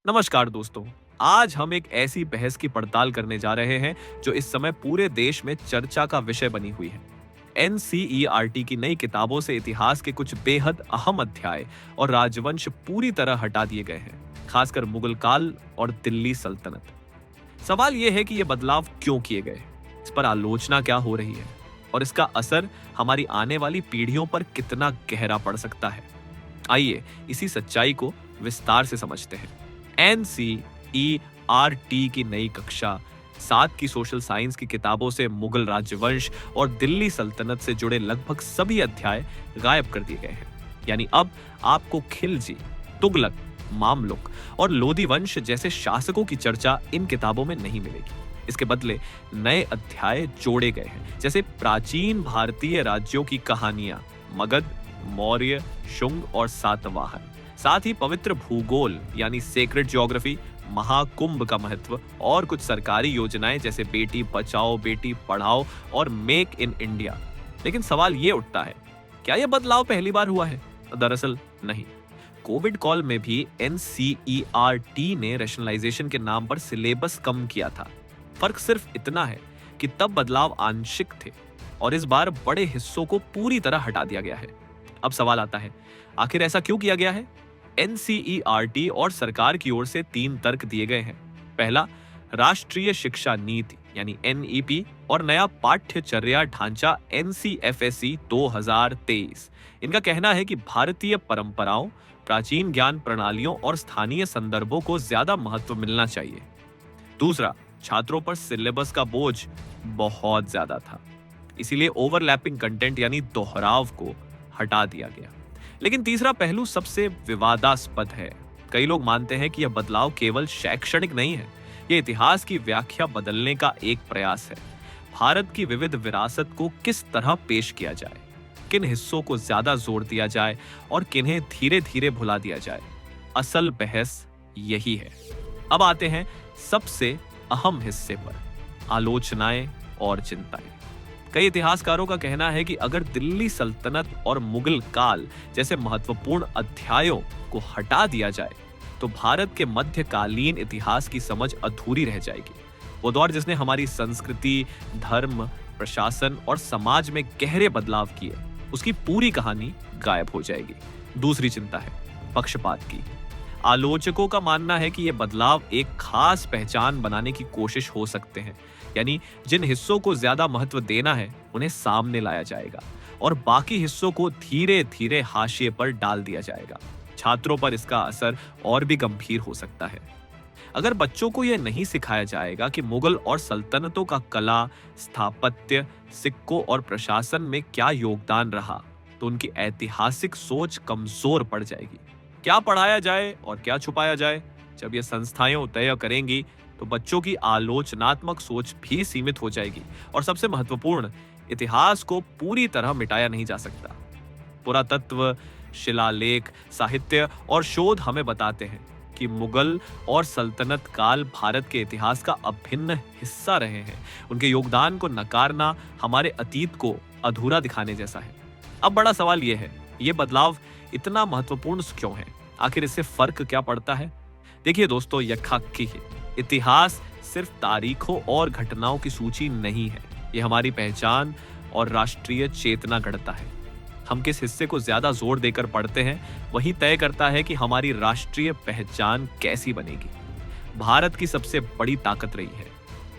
नमस्कार दोस्तों। आज हम एक ऐसी बहस की पड़ताल करने जा रहे हैं जो इस समय पूरे देश में चर्चा का विषय बनी हुई है। एनसीईआरटी की नई किताबों से इतिहास के कुछ बेहद अहम अध्याय और राजवंश पूरी तरह हटा दिए गए हैं, खासकर मुगल काल और दिल्ली सल्तनत। सवाल यह है कि ये बदलाव क्यों किए गए, इस पर आलोचना क्या हो रही है और इसका असर हमारी आने वाली पीढ़ियों पर कितना गहरा पड़ सकता है। आइए इसी सच्चाई को विस्तार से समझते हैं। एनसीईआरटी की नई कक्षा 7 की सोशल साइंस की किताबों से मुगल राज्यवंश और दिल्ली सल्तनत से जुड़े लगभग सभी अध्याय गायब कर दिए गए हैं। यानी अब आपको खिलजी, तुगलक, मामलुक और लोदी वंश जैसे शासकों की चर्चा इन किताबों में नहीं मिलेगी। इसके बदले नए अध्याय जोड़े गए हैं, जैसे प्राचीन भारतीय राज्यों की कहानियां, मगध, मौर्य, शुंग और सातवाहन। साथ ही पवित्र भूगोल यानी सेक्रेड ज्योग्राफी, महाकुंभ का महत्व और कुछ सरकारी योजनाएं जैसे बेटी बचाओ बेटी पढ़ाओ और मेक इन इंडिया। लेकिन सवाल ये उठता है, क्या यह बदलाव पहली बार हुआ है? दरअसल नहीं। कोविड कॉल में भी एनसीईआरटी ने रैशनलाइजेशन के नाम पर सिलेबस कम किया था। फर्क सिर्फ इतना है कि तब बदलाव आंशिक थे और इस बार बड़े हिस्सों को पूरी तरह हटा दिया गया है। अब सवाल आता है, आखिर ऐसा क्यों किया गया है? एनसीईआरटी और सरकार की ओर से 3 तर्क दिए गए हैं। पहला, राष्ट्रीय शिक्षा नीति यानी एनईपी और नया पाठ्यचर्या ढांचा एनसीएफएसई 2023। इनका कहना है कि भारतीय परंपराओं, प्राचीन ज्ञान प्रणालियों और स्थानीय संदर्भों को ज्यादा महत्व मिलना चाहिए। दूसरा, छात्रों पर सिलेबस का बोझ बहुत ज्यादा था, इसीलिए ओवरलैपिंग कंटेंट यानी दोहराव को हटा दिया गया। लेकिन तीसरा पहलू सबसे विवादास्पद है। कई लोग मानते हैं कि यह बदलाव केवल शैक्षणिक नहीं है, यह इतिहास की व्याख्या बदलने का एक प्रयास है। भारत की विविध विरासत को किस तरह पेश किया जाए, किन हिस्सों को ज्यादा जोर दिया जाए और किन्हें धीरे धीरे भुला दिया जाए, असल बहस यही है। अब आते हैं सबसे अहम हिस्से पर, आलोचनाएं और चिंताएं। कई इतिहासकारों का कहना है कि अगर दिल्ली सल्तनत और मुगल काल जैसे महत्वपूर्ण अध्यायों को हटा दिया जाए तो भारत के मध्यकालीन इतिहास की समझ अधूरी रह जाएगी। वो दौर जिसने हमारी संस्कृति, धर्म, प्रशासन और समाज में गहरे बदलाव किए, उसकी पूरी कहानी गायब हो जाएगी। दूसरी चिंता है पक्षपात की। आलोचकों का मानना है कि ये बदलाव एक खास पहचान बनाने की कोशिश हो सकते हैं, यानी जिन हिस्सों को ज्यादा महत्व देना है उन्हें सामने लाया जाएगा और बाकी हिस्सों को धीरे धीरे हाशिए पर डाल दिया जाएगा। छात्रों पर इसका असर और भी गंभीर हो सकता है। अगर बच्चों को यह नहीं सिखाया जाएगा कि मुगल और सल्तनतों का कला, स्थापत्य, सिक्कों और प्रशासन में क्या योगदान रहा, तो उनकी ऐतिहासिक सोच कमजोर पड़ जाएगी। क्या पढ़ाया जाए और क्या छुपाया जाए, जब ये संस्थाएं तय करेंगी तो बच्चों की आलोचनात्मक सोच भी सीमित हो जाएगी। और सबसे महत्वपूर्ण, इतिहास को पूरी तरह मिटाया नहीं जा सकता। पुरातत्व, शिलालेख, साहित्य और शोध हमें बताते हैं कि मुगल और सल्तनत काल भारत के इतिहास का अभिन्न हिस्सा रहे हैं। उनके योगदान को नकारना हमारे अतीत को अधूरा दिखाने जैसा है। अब बड़ा सवाल यह है, ये बदलाव इतना महत्वपूर्ण क्यों है? आखिर इससे फर्क क्या पड़ता है? देखिए दोस्तों, यथार्थी है, इतिहास सिर्फ तारीखों और घटनाओं की सूची नहीं है। यह हमारी पहचान और राष्ट्रीय चेतना गढ़ता है। हम किस हिस्से को ज्यादा जोर देकर पढ़ते हैं, वही तय करता है कि हमारी राष्ट्रीय पहचान कैसी बनेगी। भारत की सबसे बड़ी ताकत रही है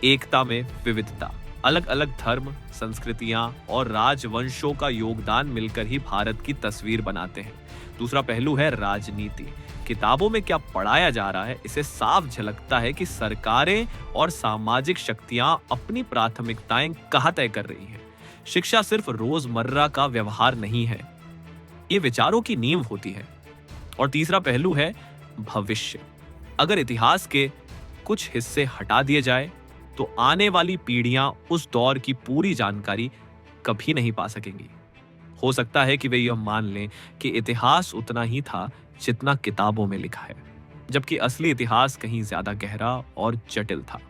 एकता में विविधता। अलग अलग धर्म, संस्कृतियां और राजवंशों का योगदान मिलकर ही भारत की तस्वीर बनाते हैं। दूसरा पहलू है राजनीति। किताबों में क्या पढ़ाया जा रहा है, इसे साफ झलकता है कि सरकारें और सामाजिक शक्तियां अपनी प्राथमिकताएं कहां तय कर रही हैं। शिक्षा सिर्फ रोजमर्रा का व्यवहार नहीं है, ये विचारों की नींव होती है। और तीसरा पहलू है भविष्य। अगर इतिहास के कुछ हिस्से हटा दिए जाए तो आने वाली पीढ़ियां उस दौर की पूरी जानकारी कभी नहीं पा सकेंगी। हो सकता है कि वे यह मान लें कि इतिहास उतना ही था जितना किताबों में लिखा है, जबकि असली इतिहास कहीं ज्यादा गहरा और जटिल था।